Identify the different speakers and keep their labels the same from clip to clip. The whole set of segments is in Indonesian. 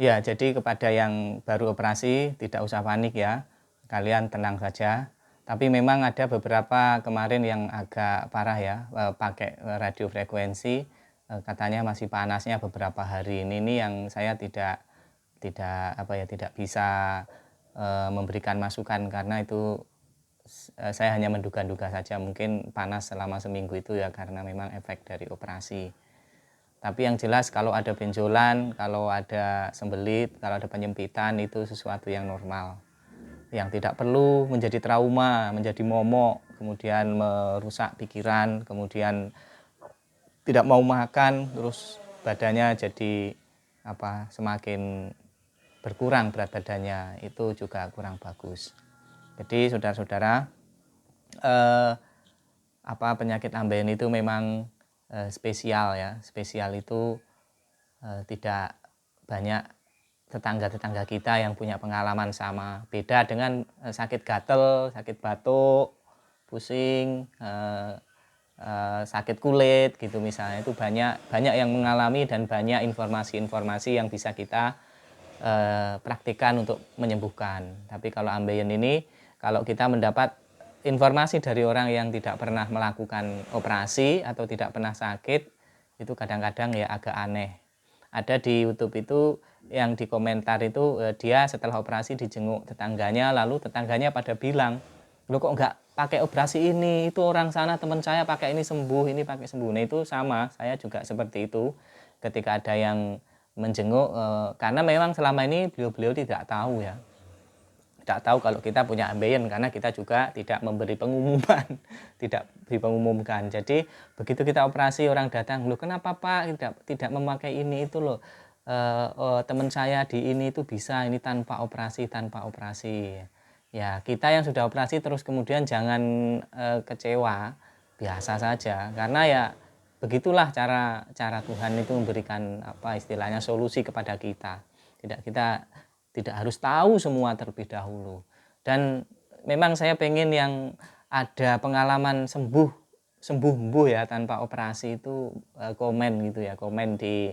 Speaker 1: Ya, jadi kepada yang baru operasi tidak usah panik ya, kalian tenang saja. Tapi memang ada beberapa kemarin yang agak parah ya, pakai radiofrekuensi, katanya masih panasnya beberapa hari. Ini yang saya tidak apa ya, tidak bisa memberikan masukan karena itu saya hanya menduga-duga saja, mungkin panas selama seminggu itu ya karena memang efek dari operasi. Tapi yang jelas kalau ada benjolan, kalau ada sembelit, kalau ada penyempitan itu sesuatu yang normal. Yang tidak perlu menjadi trauma, menjadi momok, kemudian merusak pikiran, kemudian tidak mau makan, terus badannya jadi semakin berkurang berat badannya, itu juga kurang bagus. Jadi saudara-saudara, penyakit ambeien itu memang spesial ya. Spesial itu tidak banyak tetangga-tetangga kita yang punya pengalaman sama. Beda dengan sakit gatel, sakit batuk, pusing, sakit kulit gitu misalnya, itu banyak yang mengalami dan banyak informasi-informasi yang bisa kita praktikkan untuk menyembuhkan. Tapi kalau ambeien ini, kalau kita mendapat informasi dari orang yang tidak pernah melakukan operasi atau tidak pernah sakit, itu kadang-kadang ya agak aneh. Ada di YouTube itu yang di komentar itu dia setelah operasi dijenguk tetangganya, lalu tetangganya pada bilang, "Lo kok nggak pakai operasi ini? Itu orang sana teman saya pakai ini sembuh, ini pakai sembuh." Nah itu sama, saya juga seperti itu ketika ada yang menjenguk, karena memang selama ini beliau-beliau tidak tahu ya, tidak tahu kalau kita punya ambeien karena kita juga tidak memberi pengumuman, tidak diumumkan. Jadi begitu kita operasi orang datang, "Loh kenapa Pak tidak memakai ini itu loh, teman saya di ini itu bisa, ini tanpa operasi." Ya kita yang sudah operasi terus kemudian jangan kecewa, biasa saja, karena ya begitulah cara Tuhan itu memberikan istilahnya solusi kepada kita. Kita tidak harus tahu semua terlebih dahulu. Dan memang saya pengen yang ada pengalaman sembuh ya tanpa operasi itu komen gitu ya, komen di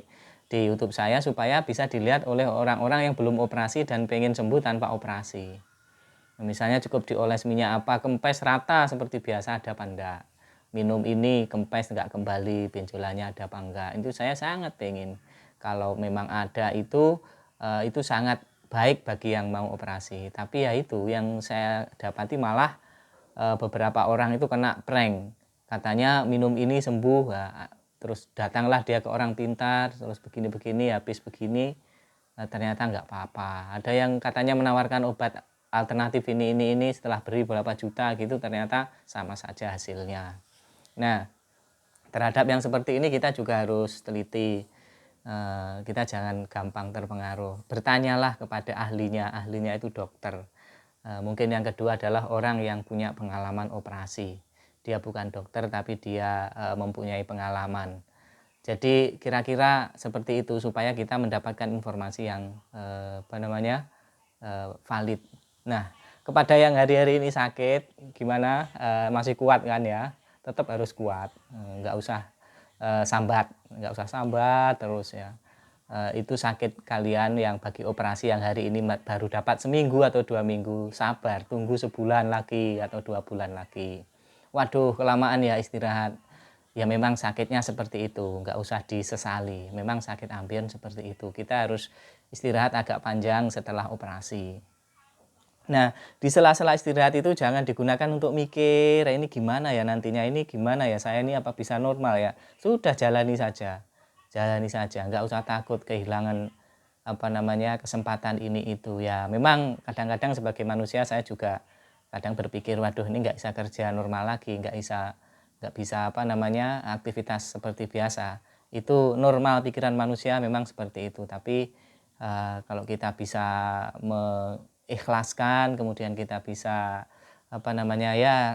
Speaker 1: YouTube saya supaya bisa dilihat oleh orang-orang yang belum operasi dan pengen sembuh tanpa operasi. Misalnya cukup dioles minyak kempes rata seperti biasa ada apa enggak, minum ini kempes enggak kembali, benjolannya ada apa enggak. Itu saya sangat pengen kalau memang ada itu sangat baik bagi yang mau operasi. Tapi ya itu yang saya dapati malah beberapa orang itu kena prank, katanya minum ini sembuh. Terus datanglah dia ke orang pintar, terus begini-begini, habis begini ternyata enggak apa-apa. Ada yang katanya menawarkan obat alternatif ini setelah beri berapa juta gitu, ternyata sama saja hasilnya. Nah, terhadap yang seperti ini kita juga harus teliti. Kita jangan gampang terpengaruh. Bertanyalah kepada ahlinya itu dokter. Mungkin yang kedua adalah orang yang punya pengalaman operasi. Dia bukan dokter tapi dia mempunyai pengalaman. Jadi kira-kira seperti itu supaya kita mendapatkan informasi yang valid. Nah, kepada yang hari-hari ini sakit, gimana? Masih kuat kan ya? Tetap harus kuat, nggak usah nggak usah sambat terus ya. Itu sakit kalian yang bagi operasi yang hari ini baru dapat seminggu atau 2 minggu, sabar, tunggu sebulan lagi atau 2 bulan lagi. Waduh, kelamaan ya istirahat. Ya memang sakitnya seperti itu, nggak usah disesali. Memang sakit ambeien seperti itu. Kita harus istirahat agak panjang setelah operasi. Nah, di sela-sela istirahat itu jangan digunakan untuk mikir, ini gimana ya nantinya, ini gimana ya, saya ini apa bisa normal ya. Sudah jalani saja, nggak usah takut kehilangan kesempatan ini itu ya. Memang kadang-kadang sebagai manusia saya juga kadang berpikir, waduh ini nggak bisa kerja normal lagi, nggak bisa aktivitas seperti biasa. Itu normal pikiran manusia memang seperti itu. Tapi kalau kita bisa mengikhlaskan, kemudian kita bisa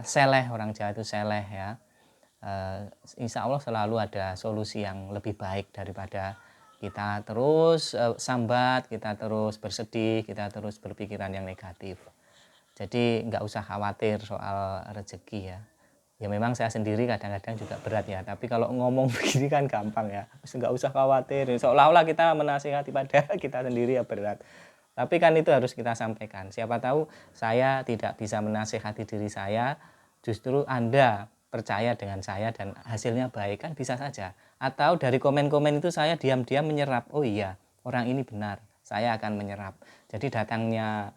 Speaker 1: seleh, orang Jawa itu seleh ya. Insya Allah selalu ada solusi yang lebih baik daripada kita terus sambat, kita terus bersedih, kita terus berpikiran yang negatif. Jadi nggak usah khawatir soal rezeki ya. Ya memang saya sendiri kadang-kadang juga berat ya, tapi kalau ngomong begini kan gampang ya, nggak usah khawatir, seolah-olah kita menasihati padahal kita sendiri ya berat. Tapi kan itu harus kita sampaikan. Siapa tahu saya tidak bisa menasihati diri saya, justru Anda percaya dengan saya dan hasilnya baik, kan bisa saja. Atau dari komen-komen itu saya diam-diam menyerap, oh iya orang ini benar, saya akan menyerap. Jadi datangnya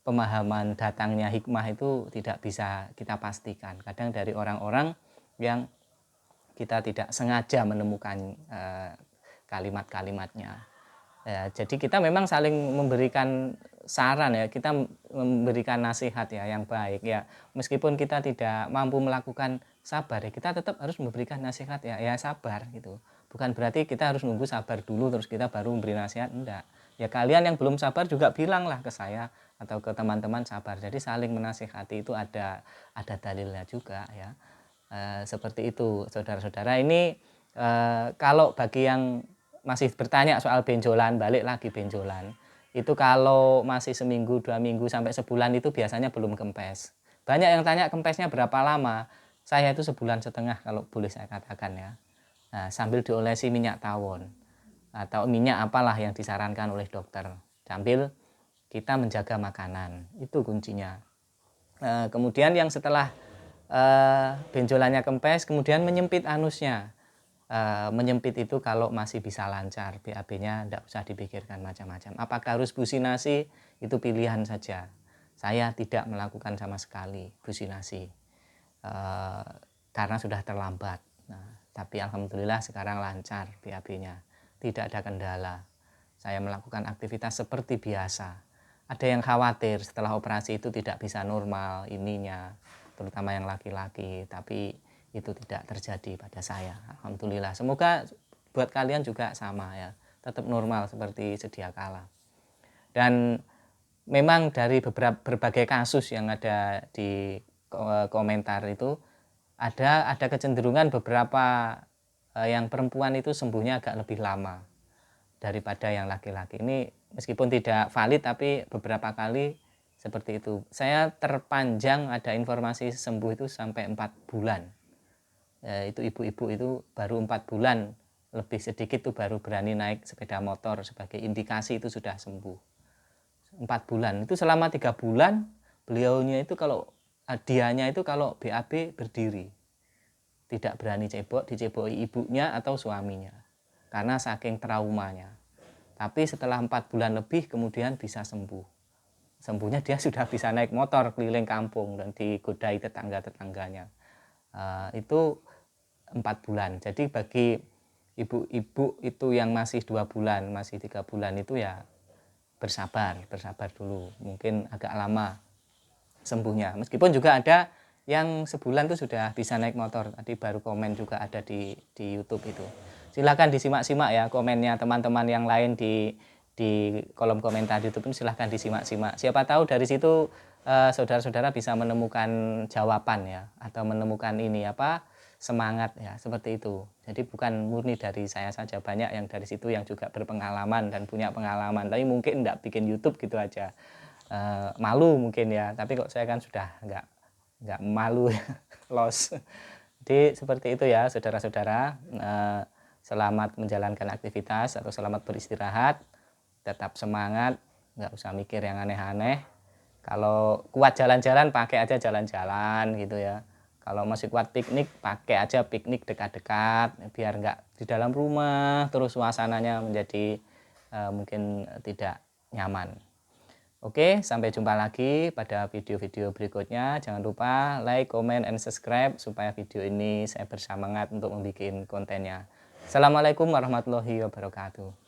Speaker 1: pemahaman, datangnya hikmah itu tidak bisa kita pastikan. Kadang dari orang-orang yang kita tidak sengaja menemukan kalimat-kalimatnya. Ya, jadi kita memang saling memberikan saran ya, kita memberikan nasihat ya yang baik ya. Meskipun kita tidak mampu melakukan sabar ya, kita tetap harus memberikan nasihat ya, ya sabar gitu. Bukan berarti kita harus nunggu sabar dulu terus kita baru memberi nasihat, enggak. Ya kalian yang belum sabar juga bilanglah ke saya atau ke teman-teman sabar. Jadi saling menasihati itu ada dalilnya juga ya. Seperti itu saudara-saudara. Ini kalau bagi yang masih bertanya soal benjolan, balik lagi benjolan. Itu kalau masih seminggu, 2 minggu, sampai sebulan itu biasanya belum kempes. Banyak yang tanya kempesnya berapa lama. Saya itu 1,5 bulan kalau boleh saya katakan ya. Nah, sambil diolesi minyak tawon atau minyak apalah yang disarankan oleh dokter. Sambil kita menjaga makanan, itu kuncinya. Kemudian yang setelah benjolannya kempes, kemudian menyempit anusnya. Menyempit itu kalau masih bisa lancar, BAB-nya tidak usah dipikirkan macam-macam. Apakah harus businasi? Itu pilihan saja. Saya tidak melakukan sama sekali businasi karena sudah terlambat. Nah, tapi alhamdulillah sekarang lancar BAB-nya, tidak ada kendala. Saya melakukan aktivitas seperti biasa. Ada yang khawatir setelah operasi itu tidak bisa normal ininya, terutama yang laki-laki, tapi itu tidak terjadi pada saya. Alhamdulillah. Semoga buat kalian juga sama ya, tetap normal seperti sedia kala. Dan memang dari berbagai kasus yang ada di komentar itu ada kecenderungan beberapa yang perempuan itu sembuhnya agak lebih lama daripada yang laki-laki. Ini meskipun tidak valid tapi beberapa kali seperti itu. Saya terpanjang ada informasi sembuh itu sampai 4 bulan. Itu ibu-ibu itu baru 4 bulan lebih sedikit tuh baru berani naik sepeda motor, sebagai indikasi itu sudah sembuh. 4 bulan itu, selama 3 bulan beliaunya itu kalau dianya itu kalau BAB berdiri, tidak berani cebok, diceboki ibunya atau suaminya karena saking traumanya. Tapi setelah 4 bulan lebih kemudian bisa sembuh. Sembuhnya dia sudah bisa naik motor keliling kampung dan digodai tetangga-tetangganya. Itu 4 bulan. Jadi bagi ibu-ibu itu yang masih 2 bulan, masih 3 bulan itu ya bersabar dulu. Mungkin agak lama sembuhnya. Meskipun juga ada yang sebulan itu sudah bisa naik motor. Tadi baru komen juga ada di YouTube itu. Silahkan disimak-simak ya komennya teman-teman yang lain di kolom komentar YouTube ini, silahkan disimak-simak. Siapa tahu dari situ saudara-saudara bisa menemukan jawaban ya, atau menemukan ini semangat ya, seperti itu. Jadi bukan murni dari saya saja, banyak yang dari situ yang juga berpengalaman dan punya pengalaman, tapi mungkin enggak bikin YouTube gitu aja. Malu mungkin ya, tapi kok saya kan sudah enggak malu los. Jadi seperti itu ya saudara-saudara. Selamat menjalankan aktivitas atau selamat beristirahat, tetap semangat, nggak usah mikir yang aneh-aneh. Kalau kuat jalan-jalan, pakai aja jalan-jalan gitu ya. Kalau masih kuat piknik, pakai aja piknik dekat-dekat, biar nggak di dalam rumah terus suasananya menjadi mungkin tidak nyaman. Oke, sampai jumpa lagi pada video-video berikutnya. Jangan lupa like, comment, and subscribe supaya video ini saya bersemangat untuk membuat kontennya. Assalamualaikum warahmatullahi wabarakatuh.